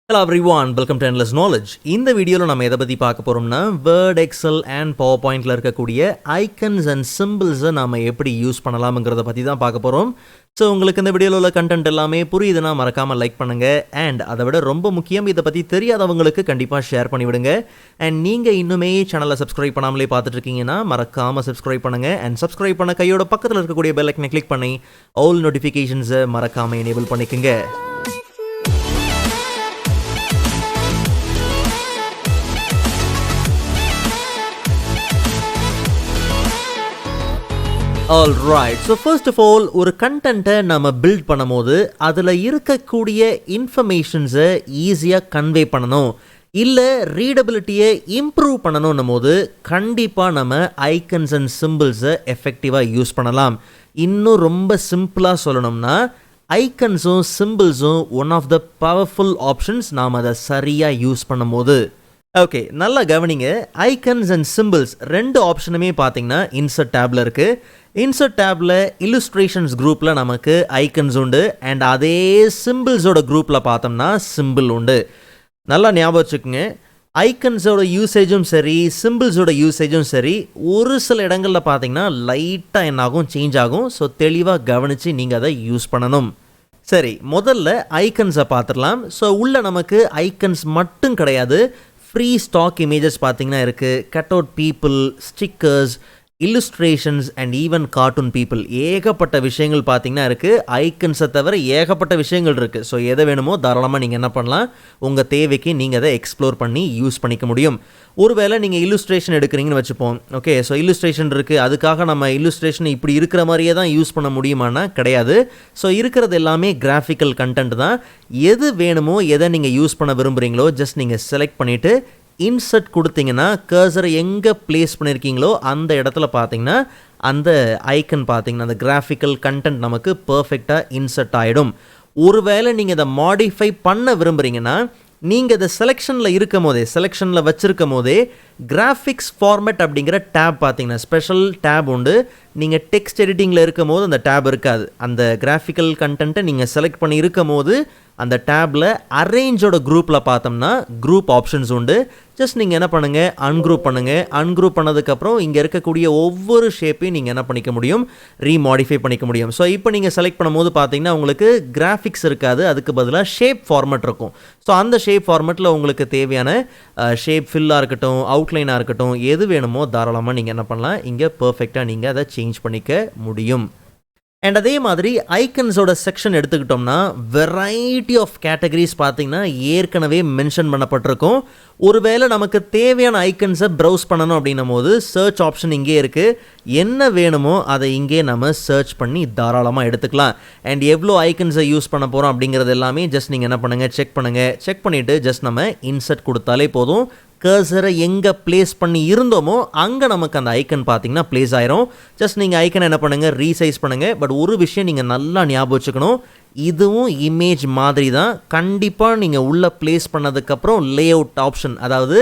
Hello everyone, welcome to Endless Knowledge. இந்த வீடியோவில் நம்ம எதை பற்றி பார்க்க போகிறோம்னா வேர்ட் எக்ஸல் அண்ட் பவர் பாயிண்டில் இருக்கக்கூடிய ஐக்கன்ஸ் அண்ட் சிம்பிள்ஸை நம்ம எப்படி யூஸ் பண்ணலாம்ங்கிறத பற்றி தான் பார்க்க போகிறோம். ஸோ உங்களுக்கு இந்த வீடியோவில் உள்ள கண்டென்ட் எல்லாமே புரியுதுன்னா மறக்காமல் லைக் பண்ணுங்கள். அண்ட் அதை விட ரொம்ப முக்கியம், இதை பற்றி தெரியாதவங்களுக்கு கண்டிப்பாக ஷேர் பண்ணிவிடுங்க. அண்ட் நீங்கள் இன்னுமே சேனலை சப்ஸ்கிரைப் பண்ணாமலே பார்த்துட்டு இருக்கீங்கன்னா மறக்காமல் சப்ஸ்கிரைப் பண்ணுங்கள். அண்ட் சப்ஸ்கிரைப் பண்ண கையோட பக்கத்தில் இருக்கக்கூடிய பெல் ஐக்கனை கிளிக் பண்ணி ஆல் நோட்டிஃபிகேஷன்ஸை மறக்காமல் எனேபிள் பண்ணிக்கோங்க. Alright, so first of all, ஒரு கண்டென்ட்டை நம்ம பில்ட் பண்ணும்போது அதில் இருக்கக்கூடிய இன்ஃபர்மேஷன்ஸை ஈஸியாக கன்வே பண்ணணும், இல்லை ரீடபிலிட்டியை இம்ப்ரூவ் பண்ணணும்னும் போது கண்டிப்பாக நம்ம ஐக்கன்ஸ் அண்ட் சிம்பிள்ஸை எஃபெக்டிவாக யூஸ் பண்ணலாம். இன்னும் ரொம்ப சிம்பிளாக சொல்லணும்னா ஐக்கன்ஸும் சிம்பிள்ஸும் one of the powerful options நாம் அதை சரியாக யூஸ் பண்ணும்போது. ஓகே, நல்லா கவனிங்க. ஐக்கன்ஸ் அண்ட் சிம்பிள்ஸ் ரெண்டு ஆப்ஷனுமே பார்த்தீங்கன்னா இன்சர்ட் டேப்பில் இருக்குது. இன்சர்ட் டேப்பில் இல்லுஸ்ட்ரேஷன்ஸ் குரூப்பில் நமக்கு ஐக்கன்ஸ் உண்டு, அண்ட் அதே சிம்பிள்ஸோட குரூப்பில் பார்த்தோம்னா சிம்பிள் உண்டு. நல்லா ஞாபகம் வச்சுக்கோங்க, ஐக்கன்ஸோட யூசேஜும் சரி சிம்பிள்ஸோட யூசேஜும் சரி ஒரு சில இடங்களில் பார்த்தீங்கன்னா லைட்டாக என்னாகும், சேஞ்ச் ஆகும். ஸோ தெளிவாக கவனித்து நீங்கள் அதை யூஸ் பண்ணணும். சரி, முதல்ல ஐக்கன்ஸை பார்த்துடலாம். ஸோ உள்ள நமக்கு ஐக்கன்ஸ் மட்டும் கிடையாது, ஃப்ரீ ஸ்டாக் இமேஜஸ் பார்த்தீங்கன்னா இருக்குது, cut out people, stickers, illustrations and even cartoon people. ஏகப்பட்ட விஷயங்கள் பார்த்தீங்கன்னா இருக்குது. ஐக்கன்ஸை தவிர ஏகப்பட்ட விஷயங்கள் இருக்குது. ஸோ எதை வேணுமோ தாராளமாக நீங்கள் என்ன பண்ணலாம், உங்கள் தேவைக்கு நீங்கள் அதை எக்ஸ்ப்ளோர் பண்ணி யூஸ் பண்ணிக்க முடியும். ஒருவேளை நீங்கள் இல்லுஸ்ட்ரேஷன் எடுக்கிறீங்கன்னு வச்சுப்போம். ஓகே, ஸோ இல்லுஸ்ட்ரேஷன் இருக்குது, அதுக்காக நம்ம இல்லுஸ்ட்ரேஷன் இப்படி இருக்கிற மாதிரியே தான் யூஸ் பண்ண முடியுமானா கிடையாது. ஸோ இருக்கிறது எல்லாமே கிராஃபிக்கல் கண்டென்ட் தான். எது வேணுமோ எதை நீங்கள் யூஸ் பண்ண விரும்புகிறீங்களோ ஜஸ்ட் நீங்கள் செலக்ட் பண்ணிவிட்டு இன்சர்ட் கொடுத்தீங்கன்னா கர்சரை எங்கே பிளேஸ் பண்ணியிருக்கீங்களோ அந்த இடத்துல பார்த்தீங்கன்னா அந்த ஐக்கன் பார்த்தீங்கன்னா அந்த கிராஃபிக்கல் கண்டென்ட் நமக்கு பர்ஃபெக்டாக இன்சர்ட் ஆகிடும். ஒருவேளை நீங்கள் இதை மாடிஃபை பண்ண விரும்புகிறீங்கன்னா நீங்கள் இதை செலெக்ஷனில் வச்சுருக்கும் போதே கிராஃபிக்ஸ் ஃபார்மேட் அப்படிங்கிற டேப் பார்த்தீங்கன்னா ஸ்பெஷல் டேப் உண்டு. நீங்கள் டெக்ஸ்ட் எடிட்டிங்கில் இருக்கும் போது அந்த டேப் இருக்காது. அந்த கிராஃபிக்கல் கண்டென்ட்டை நீங்கள் செலக்ட் பண்ணி இருக்கும் போது அந்த டேப்பில் அரேஞ்சோட குரூப்பில் பார்த்தோம்னா குரூப் ஆப்ஷன்ஸ் உண்டு. ஜஸ்ட் நீங்கள் என்ன பண்ணுங்கள், அன்குரூப் பண்ணுங்கள். அன்குரூப் பண்ணதுக்கப்புறம் இங்கே இருக்கக்கூடிய ஒவ்வொரு ஷேப்பையும் நீங்கள் என்ன பண்ணிக்க முடியும், ரீமாடிஃபை பண்ணிக்க முடியும். ஸோ இப்போ நீங்கள் செலக்ட் பண்ணும்போது பார்த்தீங்கன்னா உங்களுக்கு கிராஃபிக்ஸ் இருக்காது, அதுக்கு பதிலாக ஷேப் ஃபார்மேட் இருக்கும். ஸோ அந்த ஷேப் ஃபார்மேட்டில் உங்களுக்கு தேவையான ஷேப் ஃபில்லாக இருக்கட்டும், அவுட்லைனாக இருக்கட்டும், எது வேணுமோ தாராளமாக நீங்கள் என்ன பண்ணலாம், இங்கே பர்ஃபெக்டாக நீங்கள் அதை சேஞ்ச் பண்ணிக்க முடியும். அண்ட் அதே மாதிரி ஐக்கன்ஸோட செக்ஷன் எடுத்துக்கிட்டோம்னா வெரைட்டி ஆஃப் கேட்டகரிஸ் பார்த்தீங்கன்னா ஏற்கனவே மென்ஷன் பண்ணப்பட்டிருக்கும். ஒருவேளை நமக்கு தேவையான ஐக்கன்ஸை ப்ரௌஸ் பண்ணணும் அப்படின்னும் போது சர்ச் ஆப்ஷன் இங்கே இருக்குது. என்ன வேணுமோ அதை இங்கே நம்ம சர்ச் பண்ணி தாராளமாக எடுத்துக்கலாம். அண்ட் எவ்வளோ ஐக்கன்ஸை யூஸ் பண்ண போகிறோம் அப்படிங்கிறது எல்லாமே ஜஸ்ட் நீங்கள் என்ன பண்ணுங்கள், செக் பண்ணிவிட்டு ஜஸ்ட் நம்ம இன்சர்ட் கொடுத்தாலே போதும். கர்சரை எங்கே பிளேஸ் பண்ணி இருந்தோமோ அங்கே நமக்கு அந்த ஐக்கன் பார்த்தீங்கன்னா பிளேஸ் ஆயிரும். ஜஸ்ட் நீங்கள் ஐக்கனை என்ன பண்ணுங்கள், ரீசைஸ் பண்ணுங்கள். பட் ஒரு விஷயம் நீங்கள் நல்லா ஞாபகம் வச்சுக்கணும், இதுவும் இமேஜ் மாதிரி தான். கண்டிப்பாக நீங்கள் உள்ளே பிளேஸ் பண்ணதுக்கப்புறம் லே அவுட் ஆப்ஷன், அதாவது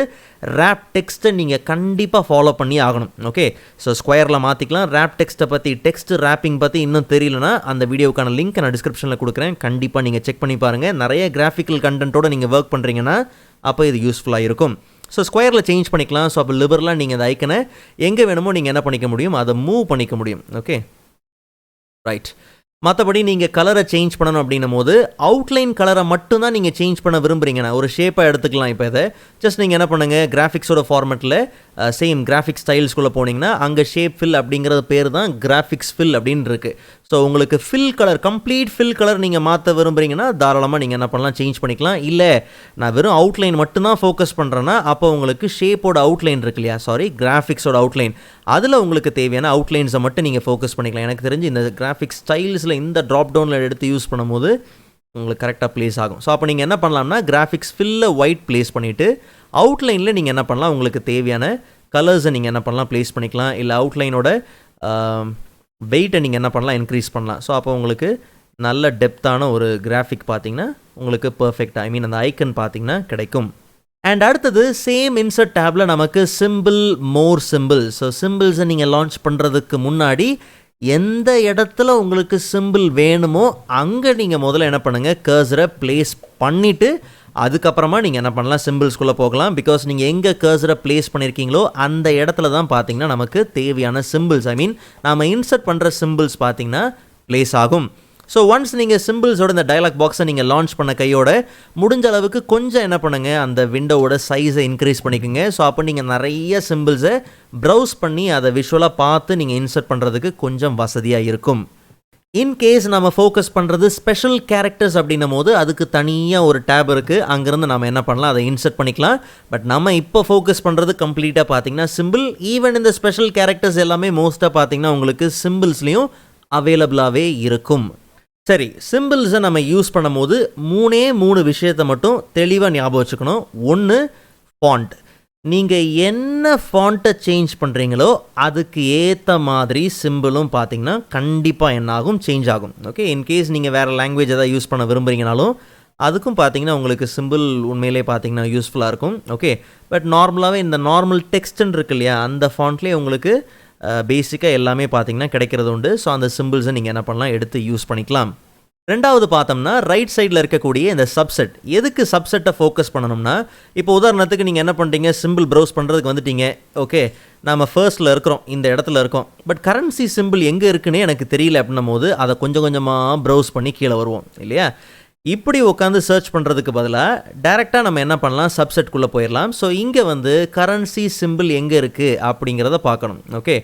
ரேப் டெக்ஸ்ட்டை நீங்கள் கண்டிப்பாக ஃபாலோ பண்ணி ஆகணும். ஓகே, ஸோ ஸ்கொயரில் மாற்றிக்கலாம். ரேப் டெக்ஸ்ட்டை பற்றி, டெக்ஸ்ட் ரேப்பிங் பற்றி இன்னும் தெரியலனா அந்த வீடியோக்கான லிங்க் நான் டிஸ்கிரிப்ஷனில் கொடுக்குறேன். கண்டிப்பாக நீங்கள் செக் பண்ணி பாருங்கள். நிறைய கிராஃபிக்கல் கண்டென்ட்டோடு நீங்கள் ஒர்க் பண்ணுறீங்கன்னா அப்போ இது யூஸ்ஃபுல்லாக இருக்கும். ஸோ ஸ்கொயரில் சேஞ்ச் பண்ணிக்கலாம். ஸோ அப்போ லிபரலாக நீங்கள் அந்த ஐக்கனை எங்கே வேணுமோ நீங்கள் என்ன பண்ணிக்க முடியும், அதை மூவ் பண்ணிக்க முடியும். Okay, right. மற்றபடி நீங்கள் கலரை சேஞ்ச் பண்ணணும் அப்படின்னும் போது அவுட்லைன் கலரை மட்டும்தான் நீங்கள் சேஞ்ச் பண்ண விரும்புகிறீங்கன்னா ஒரு ஷேப்பாக எடுத்துக்கலாம். இப்போ இதை ஜஸ்ட் நீங்கள் என்ன பண்ணுங்கள், கிராஃபிக்ஸோட ஃபார்மேட்டில் சேம் கிராஃபிக்ஸ் ஸ்டைல்ஸ்குள்ளே போனீங்கன்னா அங்கே ஷேப் ஃபில் அப்படிங்கிறது பேர் தான் கிராஃபிக்ஸ் ஃபில் அப்படின்னு இருக்குது. ஸோ உங்களுக்கு fill colour, complete fill colour நீங்கள் மாற்ற விரும்புகிறீங்கன்னா தாராளமாக நீங்கள் என்ன பண்ணலாம், சேஞ்ச் பண்ணிக்கலாம். இல்லை நான் வெறும் அவுட்லைன் மட்டும்தான் ஃபோக்கஸ் பண்ணுறேன்னா அப்போ உங்களுக்கு ஷேப்போட அவுட்லைன் இருக்கு இல்லையா, கிராஃபிக்ஸோட அவுட்லைன், அதில் உங்களுக்கு தேவையான அவுட்லைன்ஸை மட்டும் நீங்கள் ஃபோக்கஸ் பண்ணிக்கலாம். எனக்கு தெரிஞ்சு இந்த கிராஃபிக்ஸ் ஸ்டைல்ஸில் இந்த ட்ராப் டவுனில் எடுத்து யூஸ் பண்ணும்போது உங்களுக்கு கரெக்டாக ப்ளேஸ் ஆகும். ஸோ அப்போ நீங்கள் என்ன பண்ணலாம்னா கிராஃபிக்ஸ் ஃபில்ல ஒயிட் ப்ளேஸ் பண்ணிவிட்டு அவுட்லைனில் நீங்கள் என்ன பண்ணலாம், உங்களுக்கு தேவையான கலர்ஸை நீங்கள் என்ன பண்ணலாம் ப்ளேஸ் பண்ணிக்கலாம். இல்லை அவுட்லைனோட வெயிட்டை நீங்கள் என்ன பண்ணலாம், இன்க்ரீஸ் பண்ணலாம். ஸோ அப்போ உங்களுக்கு நல்ல டெப்த்தான ஒரு கிராஃபிக் பார்த்தீங்கன்னா உங்களுக்கு பர்ஃபெக்டாக அந்த ஐக்கன் பார்த்தீங்கன்னா கிடைக்கும். அண்ட் அடுத்தது சேம் இன்சர்ட் டேப்பில் நமக்கு மோர் சிம்பிள்ஸ். ஸோ சிம்பிள்ஸை நீங்கள் லான்ச் பண்ணுறதுக்கு முன்னாடி எந்த இடத்துல உங்களுக்கு சிம்பிள் வேணுமோ அங்கே நீங்கள் முதல்ல என்ன பண்ணுங்கள், கர்சரை ப்ளேஸ் பண்ணிவிட்டு அதுக்கப்புறமா நீங்கள் என்ன பண்ணலாம், சிம்பிள்ஸ்குள்ளே போகலாம். பிகாஸ் நீங்கள் எங்கே கர்சரை ப்ளேஸ் பண்ணியிருக்கீங்களோ அந்த இடத்துல தான் பார்த்தீங்கன்னா நமக்கு தேவையான சிம்பிள்ஸ், ஐ மீன் நாம் இன்சர்ட் பண்ணுற சிம்பிள்ஸ் பார்த்தீங்கன்னா ப்ளேஸ் ஆகும். ஸோ ஒன்ஸ் நீங்கள் சிம்பிள்ஸோட இந்த டயலாக் பாக்ஸை நீங்கள் லான்ச் பண்ண கையோட முடிஞ்ச அளவுக்கு கொஞ்சம் என்ன பண்ணுங்கள், அந்த விண்டோவோட சைஸை இன்க்ரீஸ் பண்ணிக்கோங்க. ஸோ அப்போ நீங்கள் நிறைய சிம்பிள்ஸை ப்ரௌஸ் பண்ணி அதை விஷுவலாக பார்த்து நீங்கள் இன்சர்ட் பண்ணுறதுக்கு கொஞ்சம் வசதியாக இருக்கும். இன்கேஸ் நம்ம ஃபோக்கஸ் பண்ணுறது ஸ்பெஷல் கேரக்டர்ஸ் அப்படின்னும் போது அதுக்கு தனியாக ஒரு டேப் இருக்குது, அங்கேருந்து நம்ம என்ன பண்ணலாம், அதை இன்சர்ட் பண்ணிக்கலாம். பட் நம்ம இப்போ ஃபோக்கஸ் பண்ணுறது கம்ப்ளீட்டாக பார்த்தீங்கன்னா சிம்பிள். ஈவன் இந்த ஸ்பெஷல் கேரக்டர்ஸ் எல்லாமே மோஸ்ட்டாக பார்த்தீங்கன்னா உங்களுக்கு சிம்பிள்ஸ்லேயும் அவைலபிளாகவே இருக்கும். சரி, சிம்பிள்ஸை நம்ம யூஸ் பண்ணும் போது 3 விஷயத்தை மட்டும் தெளிவாக ஞாபகம் வச்சுக்கணும். ஒன்று, ஃபாண்ட். நீங்கள் என்ன ஃபாண்ட்டை சேஞ்ச் பண்ணுறீங்களோ அதுக்கு ஏற்ற மாதிரி சிம்பிளும் பார்த்தீங்கன்னா கண்டிப்பாக என்ன ஆகும், சேஞ்ச் ஆகும். ஓகே, இன்கேஸ் நீங்கள் வேறு லாங்குவேஜ் எதாவது யூஸ் பண்ண விரும்புகிறீங்கனாலும் அதுக்கும் பார்த்தீங்கன்னா உங்களுக்கு சிம்பிள் உண்மையிலே பார்த்தீங்கன்னா யூஸ்ஃபுல்லாக இருக்கும். ஓகே, பட் நார்மலாகவே இந்த நார்மல் டெக்ஸ்ட்ன்னு இருக்கு இல்லையா, அந்த ஃபாண்ட்லேயே உங்களுக்கு பேசிக்காக எல்லாமே பார்த்தீங்கன்னா கிடைக்கிறது உண்டு. ஸோ அந்த சிம்பிள்ஸை நீங்கள் என்ன பண்ணலாம், எடுத்து யூஸ் பண்ணிக்கலாம். ரெண்டாவது பார்த்தோம்னா ரைட் சைடில் இருக்கக்கூடிய இந்த சப்செட். எதுக்கு சப்செட்டை ஃபோக்கஸ் பண்ணணும்னா, இப்போ உதாரணத்துக்கு நீங்கள் என்ன பண்ணுறீங்க, சிம்பிள் ப்ரௌஸ் பண்ணுறதுக்கு வந்துட்டீங்க. ஓகே, நம்ம ஃபர்ஸ்ட்டில் இருக்கிறோம், இந்த இடத்துல இருக்கோம். பட் கரன்சி சிம்பிள் எங்கே இருக்குன்னே எனக்கு தெரியல அப்படின்னும் போது அதை கொஞ்சம் கொஞ்சமாக ப்ரௌஸ் பண்ணி கீழே வருவோம் இல்லையா. இப்படி உட்காந்து சர்ச் பண்ணுறதுக்கு பதிலாக டைரெக்டாக நம்ம என்ன பண்ணலாம், சப்செட்குள்ளே போயிடலாம். ஸோ இங்கே வந்து கரன்சி சிம்பிள் எங்கே இருக்குது அப்படிங்கிறத பார்க்கணும். ஓகே,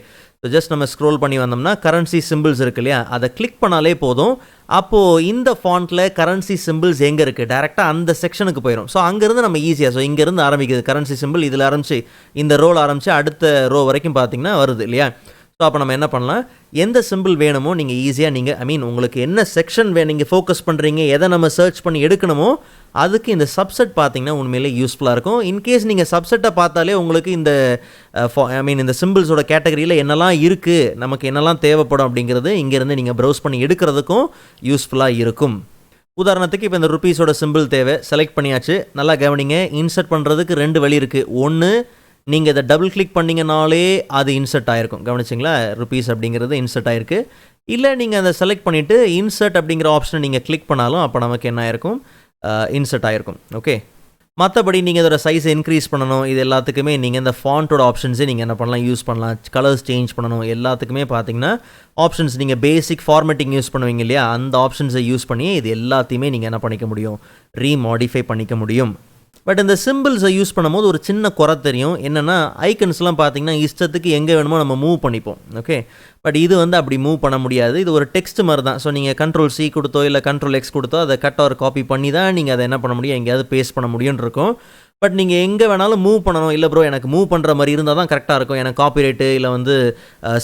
ஸோ ஜஸ்ட் நம்ம ஸ்க்ரோல் பண்ணி வந்தோம்னா கரன்சி சிம்பிள்ஸ் இருக்கு இல்லையா, அதை கிளிக் பண்ணாலே போதும். அப்போது இந்த ஃபாண்ட்டில் கரன்சி சிம்பிள்ஸ் எங்கே இருக்குது, டேரெக்டாக அந்த செக்ஷனுக்கு போயிடும். ஸோ அங்கேருந்து நம்ம ஈஸியாக, ஸோ இங்கேருந்து ஆரம்பிக்குது கரன்சி சிம்பிள், இதில் ஆரம்பிச்சு இந்த ரோல் ஆரம்பித்து அடுத்த ரோ வரைக்கும் பார்த்திங்கன்னா வருது இல்லையா. ஸோ அப்போ நம்ம என்ன பண்ணலாம், எந்த சிம்பிள் வேணுமோ நீங்கள் ஈஸியாக நீங்கள் உங்களுக்கு என்ன செக்ஷன் நீங்கள் ஃபோக்கஸ் பண்ணுறீங்க, எதை நம்ம சர்ச் பண்ணி எடுக்கணுமோ அதுக்கு இந்த சப்செட் பார்த்தீங்கன்னா உண்மையிலே யூஸ்ஃபுல்லாக இருக்கும். இன்கேஸ் நீங்கள் சப்செட்டை பார்த்தாலே உங்களுக்கு இந்த இந்த சிம்பிள்ஸோட கேட்டகரியில் என்னெல்லாம் இருக்குது, நமக்கு என்னெல்லாம் தேவைப்படும் அப்படிங்கிறது இங்கேருந்து நீங்கள் ப்ரௌஸ் பண்ணி எடுக்கிறதுக்கும் யூஸ்ஃபுல்லாக இருக்கும். உதாரணத்துக்கு இப்போ இந்த ருப்பீஸோட சிம்பிள் தேவை, செலக்ட் பண்ணியாச்சு. நல்லா கவனிங்க, இன்சர்ட் பண்ணுறதுக்கு 2 வழி இருக்குது. ஒன்று, நீங்கள் இதை டபுள் கிளிக் பண்ணிங்கனாலே அது இன்சர்ட் ஆகிருக்கும். கவனிச்சிங்களா, ருப்பீஸ் அப்படிங்கிறது இன்சர்ட் ஆகிருக்கு. இல்லை நீங்கள் அதை செலக்ட் பண்ணிவிட்டு இன்சர்ட் அப்படிங்கிற ஆப்ஷனை நீங்கள் கிளிக் பண்ணாலும் அப்போ நமக்கு என்ன ஆயிருக்கும், இன்சர்ட் ஆகிருக்கும். ஓகே, மற்றபடி நீங்கள் இதோட சைஸை இன்க்ரீஸ் பண்ணணும், இது எல்லாத்துக்குமே நீங்கள் இந்த ஃபாண்ட்டோட ஆப்ஷன்ஸே நீங்கள் என்ன பண்ணலாம், யூஸ் பண்ணலாம். கலர்ஸ் சேஞ்ச் பண்ணணும், எல்லாத்துக்குமே பார்த்தீங்கன்னா ஆப்ஷன்ஸ் நீங்கள் பேசிக் ஃபார்மேட்டிங் யூஸ் பண்ணுவீங்க இல்லையா, அந்த ஆப்ஷன்ஸை யூஸ் பண்ணி இது எல்லாத்தையுமே நீங்கள் என்ன பண்ணிக்க முடியும், ரீமாடிஃபை பண்ணிக்க முடியும். பட் இந்த சிம்பிள்ஸை யூஸ் பண்ணும்போது ஒரு சின்ன குறை தெரியும். என்னென்னா ஐக்கன்ஸ்லாம் பார்த்தீங்கன்னா இஷ்டத்துக்கு எங்கே வேணுமோ நம்ம மூவ் பண்ணிப்போம். ஓகே, பட் இது வந்து அப்படி மூவ் பண்ண முடியாது. இது ஒரு டெக்ஸ்ட் மாதிரி தான். ஸோ நீங்கள் Ctrl+C கொடுத்தோ இல்லை Ctrl+X கொடுத்தோ அதை கட் ஆர் காப்பி பண்ணி தான் நீங்கள் அதை என்ன பண்ண முடியும், எங்கேயாவது பேஸ்ட் பண்ண முடியும்னு இருக்கும். பட் நீங்கள் எங்கே வேணாலும் மூவ் பண்ணணும், இல்லை ப்ரோ எனக்கு மூவ் பண்ணுற மாதிரி இருந்தால் தான் கரெக்டாக இருக்கும், எனக்கு காப்பிரைட்டு இல்லை வந்து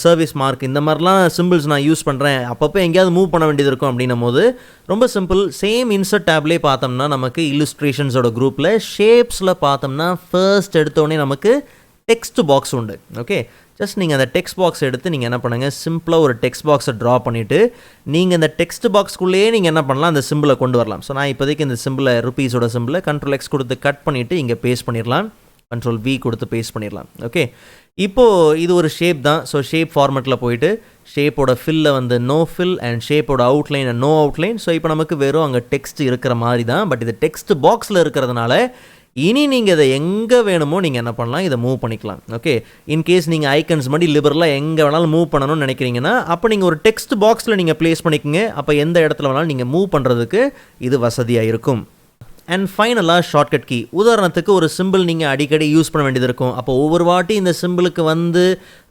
சர்வீஸ் மார்க் இந்த மாதிரிலாம் சிம்பிள்ஸ் நான் யூஸ் பண்ணுறேன், அப்பப்போ எங்கேயாவது மூவ் பண்ண வேண்டியது இருக்கும் அப்படின்னும் போது ரொம்ப சிம்பிள். சேம் இன்சர்ட் டேப்லேயே பார்த்தோம்னா நமக்கு இல்லுஸ்ட்ரேஷன்ஸோட குரூப்பில் ஷேப்ஸில் பார்த்தோம்னா ஃபர்ஸ்ட் எடுத்தோடனே நமக்கு டெக்ஸ்ட் பாக்ஸ் உண்டு. ஓகே, ஜஸ்ட் நீங்கள் அந்த டெக்ஸ்ட் பாக்ஸ் எடுத்து நீங்கள் என்ன பண்ணுங்கள், சிம்பிளாக ஒரு டெக்ஸ்ட் பாக்ஸை ட்ரா பண்ணிவிட்டு நீங்கள் இந்த டெக்ஸ்ட் பாக்ஸ்க்குள்ளேயே நீங்கள் என்ன பண்ணலாம், அந்த சிம்பிளை கொண்டு வரலாம். ஸோ நான் இப்போதைக்கு இந்த சிம்பிளை ருப்பீஸோட சிம்பிளை Ctrl+X கொடுத்து கட் பண்ணிவிட்டு இங்கே பேஸ்ட் பண்ணிடலாம், Ctrl+V கொடுத்து பேஸ்ட் பண்ணிடலாம். ஓகே, இப்போது இது ஒரு ஷேப் தான். ஸோ ஷேப் ஃபார்மெட்டில் போயிட்டு ஷேப்போட ஃபில்லை வந்து நோ ஃபில் அண்ட் ஷேப்போட outline and no outline. So இப்போ நமக்கு வெறும் அங்கே டெக்ஸ்ட் இருக்கிற மாதிரி தான். பட் இது டெக்ஸ்ட் பாக்ஸில் இருக்கிறதுனால இனி நீங்கள் இதை எங்கே வேணுமோ நீங்கள் என்ன பண்ணலாம், இதை மூவ் பண்ணிக்கலாம். ஓகே, இன்கேஸ் நீங்கள் ஐக்கன்ஸ் மாதிரி லிபரலாக எங்கே வேணாலும் மூவ் பண்ணணும்னு நினைக்கிறீங்கன்னா அப்போ நீங்கள் ஒரு டெக்ஸ்ட் பாக்ஸில் நீங்கள் ப்ளேஸ் பண்ணிக்கோங்க. அப்போ எந்த இடத்துல வேணாலும் நீங்கள் மூவ் பண்ணுறதுக்கு இது வசதியாக இருக்கும். அண்ட் ஃபைனலாக ஷார்ட்கட் கீ. உதாரணத்துக்கு ஒரு சிம்பிள் நீங்கள் அடிக்கடி யூஸ் பண்ண வேண்டியது இருக்கும். அப்போ ஒவ்வொரு வாட்டி இந்த சிம்பிளுக்கு வந்து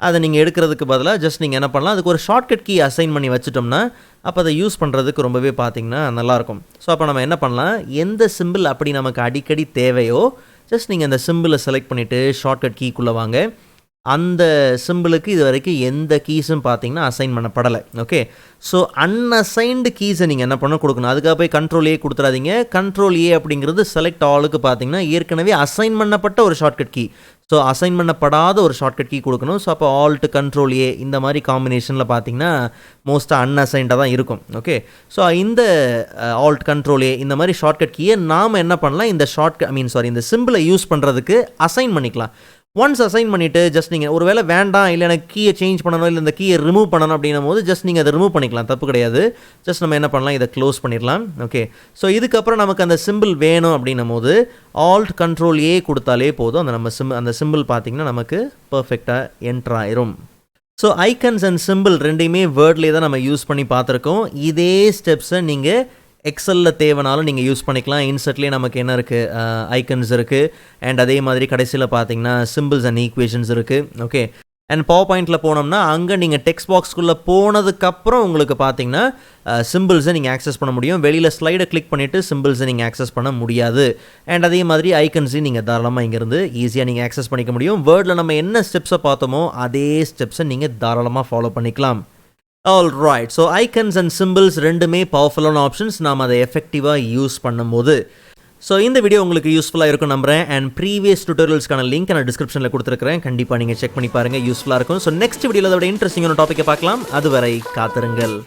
அதை நீங்கள் எடுக்கிறதுக்கு பதிலாக ஜஸ்ட் நீங்கள் என்ன பண்ணலாம், அதுக்கு ஒரு ஷார்ட்கட் கீ அசைன் பண்ணி வச்சுட்டோம்னா அப்போ அதை யூஸ் பண்ணுறதுக்கு ரொம்பவே பார்த்திங்கன்னா நல்லாயிருக்கும். ஸோ அப்போ நம்ம என்ன பண்ணலாம், எந்த சிம்பிள் அப்படி நமக்கு அடிக்கடி தேவையோ ஜஸ்ட் நீங்கள் அந்த சிம்பிளை செலக்ட் பண்ணிவிட்டு ஷார்ட்கட் கீக்குள்ளே வாங்க. அந்த சிம்பிளுக்கு இது வரைக்கும் எந்த கீஸும் பார்த்தீங்கன்னா அசைன் பண்ணப்படலை. ஓகே, ஸோ அன்அசைன்டு கீஸை நீங்கள் என்ன பண்ண கொடுக்கணும், அதுக்காக போய் Ctrl+A கொடுத்துறாதீங்க. Ctrl+A அப்படிங்கிறது செலக்ட் ஆலுக்கு பார்த்தீங்கன்னா ஏற்கனவே அசைன் பண்ணப்பட்ட ஒரு ஷார்ட்கட் கீ. ஸோ அசைன் பண்ணப்படாத ஒரு ஷார்ட்கட் கீ கொடுக்கணும். ஸோ அப்போ Alt Ctrl+A இந்த மாதிரி காம்பினேஷனில் பார்த்தீங்கன்னா மோஸ்ட்டாக அன்அசைன்டாக தான் இருக்கும். ஓகே, ஸோ இந்த Alt Ctrl+A இந்த மாதிரி ஷார்ட்கட் கீயை நாம் என்ன பண்ணலாம், இந்த இந்த சிம்பிளை யூஸ் பண்ணுறதுக்கு அசைன் பண்ணிக்கலாம். ஒன்ஸ் அசைன் பண்ணிவிட்டு ஜஸ்ட் நீங்கள் ஒரு வேளை வேண்டாம் இல்லை எனக்கு கீயை சேஞ்ச் பண்ணணும் இல்லை இந்த கீயை ரிமூவ் பண்ணணும் அப்படின்னும் போது ஜஸ்ட் நீங்கள் அதை ரிமூவ் பண்ணிக்கலாம், தப்பு கிடையாது. ஜஸ்ட் நம்ம என்ன பண்ணலாம், இதை க்ளோஸ் பண்ணிடலாம். ஓகே, ஸோ இதுக்கப்புறம் நமக்கு அந்த சிம்பிள் வேணும் அப்படின்னும் போது ஆல்ட் கண்ட்ரோல் ஏ கொடுத்தாலே போதும், அந்த சிம்பிள் பார்த்திங்கன்னா நமக்கு பர்ஃபெக்டாக என்ட்ரு ஆயிரும். ஸோ ஐக்கன்ஸ் அண்ட் சிம்பிள் ரெண்டையுமே வேர்ட்லேயே தான் நம்ம யூஸ் பண்ணி பார்த்துருக்கோம். இதே ஸ்டெப்ஸை நீங்கள் எக்ஸலில் தேவைனாலும் நீங்கள் யூஸ் பண்ணிக்கலாம். இன்சர்ட்லேயே நமக்கு என்ன இருக்குது, ஐக்கன்ஸ் இருக்குது, அண்ட் அதே மாதிரி கடைசியில் பார்த்தீங்கன்னா சிம்பிள்ஸ் அண்ட் ஈக்குவேஷன்ஸ் இருக்குது. ஓகே, அண்ட் பவர் பாயிண்டில் போனோம்னா அங்கே நீங்கள் டெக்ஸ்ட் பாக்ஸ்குள்ளே போனதுக்கப்புறம் உங்களுக்கு பார்த்தீங்கன்னா சிம்பிள்ஸை நீங்கள் ஆக்சஸ் பண்ண முடியும். வெளியில் ஸ்லைடை கிளிக் பண்ணிவிட்டு சிம்பிள்ஸை நீங்கள் ஆக்சஸ் பண்ண முடியாது. அண்ட் அதே மாதிரி ஐக்கன்ஸையும் நீங்கள் தாராளமாக இங்கேருந்து ஈஸியாக நீங்கள் ஆக்சஸ் பண்ணிக்க முடியும். வேர்டில் நம்ம என்ன ஸ்டெப்ஸை பார்த்தோமோ அதே ஸ்டெப்ஸை நீங்கள் தாராளமாக ஃபாலோ பண்ணிக்கலாம். Alright, so icons and symbols ரெண்டுமே பவர்ஃபுல்லான ஆப்ஷன்ஸ், நாம் அதை எஃபெக்டிவாக யூஸ் பண்ணும்போது. ஸோ இந்த வீடியோ உங்களுக்கு யூஸ்ஃபுல்லாக இருக்கும் நம்புறேன். அண்ட் ப்ரீவியஸ் டுட்டோரியல்ஸ்க்கான லிங்க் நான் டிஸ்கிரிப்ஷனில் கொடுத்துருக்கிறேன், கண்டிப்பாக நீங்கள் செக் பண்ணி பாருங்கள், யூஸ்ஃபுல்லாக இருக்கும். ஸோ நெக்ஸ்ட் வீடியோவில் அதோட இன்ட்ரெஸ்டிங்கான டாப்பிக்கை பார்க்கலாம். அதுவரை காத்திருங்கள்.